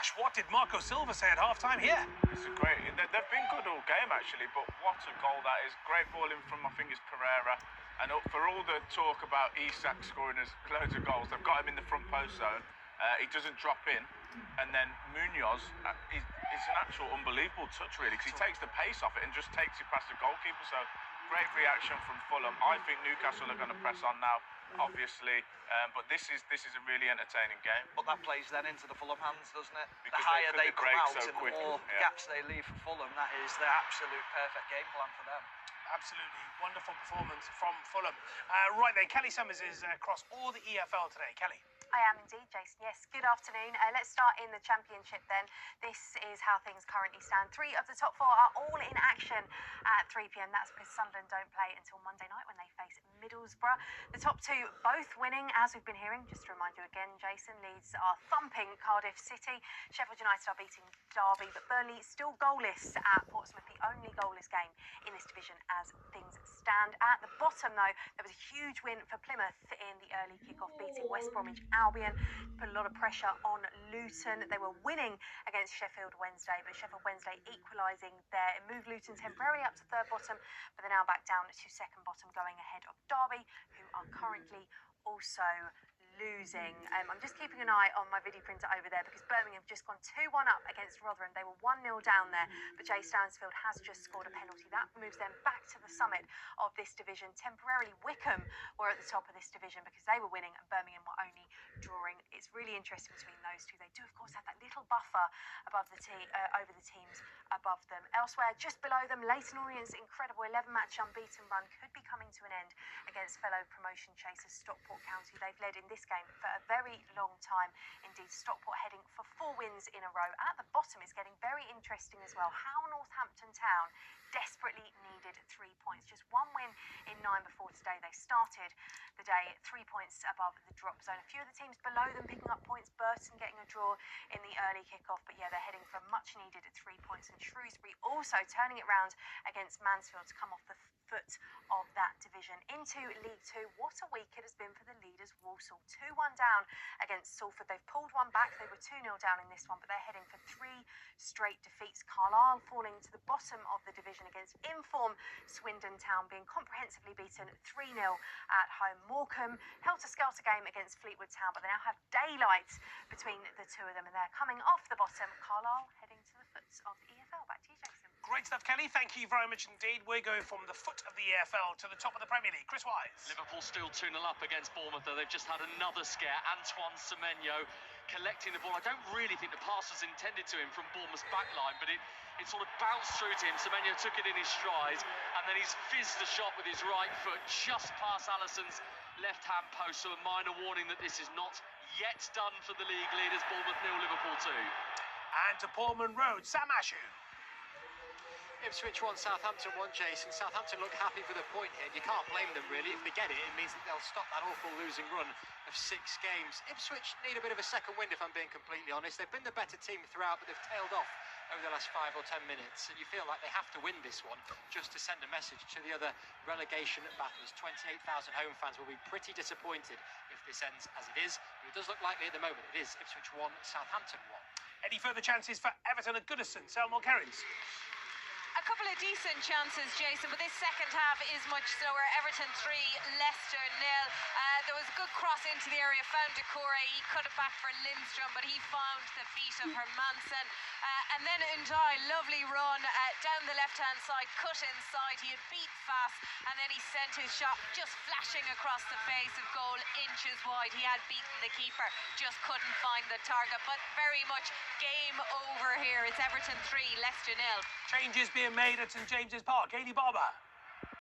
Ash, what did Marco Silva say at half-time here? It's a great... They've been good all game, actually, but what a goal that is. Great ball in from, I think it's Pereira. And for all the talk about Isak scoring loads of goals, they've got him in the front post zone. He doesn't drop in. And then Munoz is an actual unbelievable touch, really, because he takes the pace off it and just takes it past the goalkeeper. So great reaction from Fulham. I think Newcastle are going to press on now, obviously, but this is a really entertaining game. But that plays then into the Fulham hands, doesn't it? Because the higher they come out so and quick. the more gaps they leave for Fulham, that is the absolute perfect game plan for them. Absolutely wonderful performance from Fulham. Right then, Kelly Summers is across all the EFL today. Kelly. I am indeed, Jason. Yes, good afternoon. Let's start in the Championship then. This is how things currently stand. 3 of the top 4 are all in action at 3 p.m. That's because Sunderland don't play until Monday night when they face Middlesbrough. The top 2 both winning, as we've been hearing. Just to remind you again, Jason, Leeds are thumping Cardiff City. Sheffield United are beating Derby, but Burnley still goalless at Portsmouth, the only goalless game in this division as things stand. At the bottom, though, there was a huge win for Plymouth in the early kick-off, beating West Bromwich Albion. Put a lot of pressure on Luton. They were winning against Sheffield Wednesday, but Sheffield Wednesday equalising there. It moved Luton temporarily up to third bottom, but they're now back down to second bottom, going ahead of Derby, who are currently also losing. I'm just keeping an eye on my video printer over there because Birmingham have just gone 2-1 up against Rotherham. They were 1-0 down there, but Jay Stansfield has just scored a penalty. That moves them back to the summit of this division. Temporarily, Wickham were at the top of this division because they were winning and Birmingham were only drawing. It's really interesting between those two. They do, of course, have that little buffer above the over the teams above them. Elsewhere, just below them, Leyton Orient's incredible 11-match unbeaten run could be coming to an end against fellow promotion chasers Stockport County. They've led in this game for a very long time. Indeed, Stockport heading for 4 wins in a row. At the bottom, it's getting very interesting as well. How Northampton Town desperately needed 3 points. Just 1 win in 9 before today. They started the day 3 points above the drop zone. A few of the teams below them picking up points. Burton getting a draw in the early kick-off. But yeah, they're heading for much needed 3 points. And Shrewsbury also turning it round against Mansfield to come off the foot of that division. Into League 2, what a week it has been for the leaders, Walsall. 2-1 down against Salford. They've pulled one back. They were 2-0 down in this one, but they're heading for 3 straight defeats. Carlisle falling to the bottom of the division against inform Swindon Town, being comprehensively beaten 3-0 at home. Morecambe held a skelter game against Fleetwood Town, but they now have daylight between the two of them, and they're coming off the bottom. Carlisle heading to the foot of the EFL. Back to you, Jason. Great stuff, Kelly. Thank you very much indeed. We're going from the foot of the EFL to the top of the Premier League. Chris Wise. Liverpool still 2-0 up against Bournemouth, though they've just had another scare. Antoine Semenyo collecting the ball. I don't really think the pass was intended to him from Bournemouth's back line, but it sort of bounced through to him. Semenyo took it in his stride, and then he's fizzed the shot with his right foot just past Alisson's left-hand post. So a minor warning that this is not yet done for the league leaders. Bournemouth 0, Liverpool 2. And to Portman Road, Sam Ashu. Ipswich 1, Southampton 1, Jason. Southampton look happy for the point here. You can't blame them, really. If they get it, it means that they'll stop that awful losing run of 6 games. Ipswich need a bit of a second wind, if I'm being completely honest. They've been the better team throughout, but they've tailed off over the last 5 or 10 minutes. And you feel like they have to win this one just to send a message to the other relegation battles. 28,000 home fans will be pretty disappointed if this ends as it is. But it does look likely at the moment. It is Ipswich 1, Southampton 1. Any further chances for Everton at Goodison? Selma Kerrins. A couple of decent chances, Jason, but this second half is much slower. Everton 3, Leicester 0. There was a good cross into the area, found Decore. He cut it back for Lindstrom, but he found the feet of Hermansen. And then Ndiaye, lovely run down the left-hand side, cut inside. He had beat fast, and then he sent his shot just flashing across the face of goal, inches wide. He had beaten the keeper, just couldn't find the target. But very much game over here. It's Everton 3, Leicester 0. Changes being made at St James's Park. Hayley Barber.